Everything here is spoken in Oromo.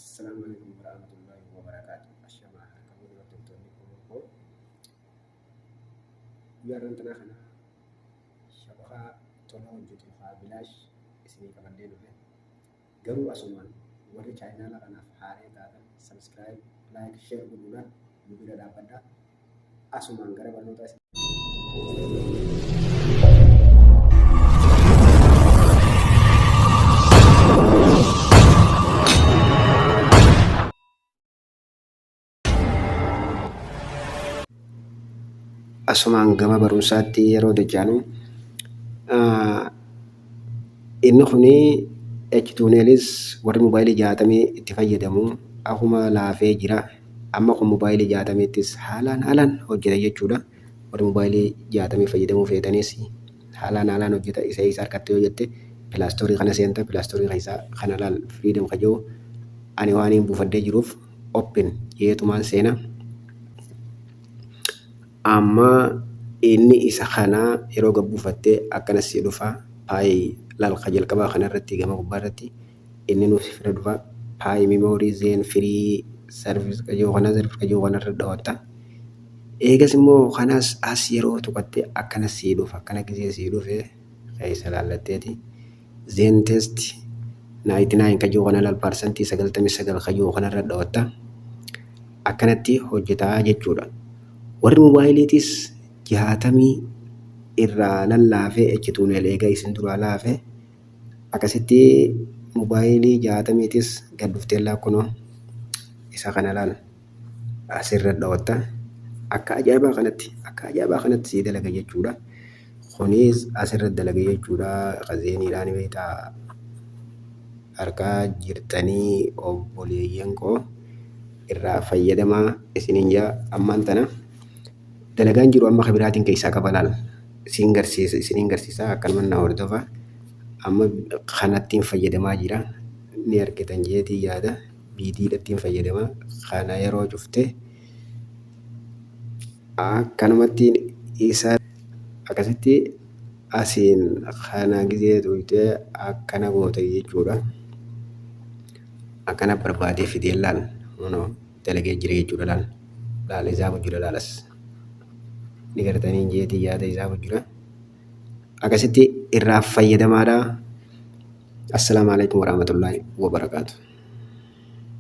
Assalamualaikum warahmatullahi wabarakatuh. Ashamaa kamu dubartoonni Oromoo guyyaarran tanaa kana shabakaa tola hojjetu haa bilaash isinii qabannee dhufe garuu asumaan warri chaayinaala kanaaf haaree taatan sabskiraayib laayik sheer godhuudhaan nu bira dhaabbadhaa. Asumaan gara barnoota asumaan gama barumsaatti yeroo dachaanu inni kuni H2Ls warri moobaayilii 60 itti fayyadamu akkuma laafee jira. Amma kun moobaayilii 60ttis haalaan hojjeta jechuudha. Warri moobaayilii 60 fayyadamuu feetanis haalaan hojjeta. Isa harkatti yoo jette pilaastorii kana seenta pilaastorii kana laal firiidam kajoo ani waan hin buufadhee jiruuf open jeetumaan seena. Amma inni isa kana yeroo gabbuufattee akkanas si dhufa paayi laal jalqabaa kanarratti gama gubbaarratti inni nuuf fira dhufa paayi meemoorii zeen firii sarviis kajoo kanarra dhawatta. Eegas immoo kanas as yeroo tuqatte akkanas si dhufa akkana gisee si dhufe keessa laallatteeti zeen test 99 kajoo kana laal parsantii 99 kajoo kanarra dhawatta. Akkanatti hojjetaa jechuudha. Warri moobaayiliitis 60 irraa lallaafee H2L eegaa isin duraa laafee akkasitti moobaayilii 60ttis gad dhuftee laakkunoo isa kana laal asirra dhawatta. Akka ajaa'ibaa kanatti sii dalaga jechuudha. Kunis asirra dalaga jechuudha. Qazeeniidhaan beektaa harkaa jirtanii obboleeyyan koo irraa fayyadamaa isiniin jaa ammaan tana. Dalagaan jiru amma kabiraatiin keessaa qaba laal isiniin garsiisa akkanumaan na hordofa amma kanattiin fayyadamaa jira ni argitan jeetii yaada biidiidhattiin fayyadamaa kana yeroo cufte akkanumattiin isa akkasitti asiin kana gisee tuutee akkana goota jechuudha. Akkana barbaadee fidee laal dalagee jira jechuudha laal isaa hojjira laalas. Ni gartanii jeetii yaada isaa hojjira. Akkasitti irraa fayyadamaadha. Assalaamu alaikum warahmatullahi wabarakatuh.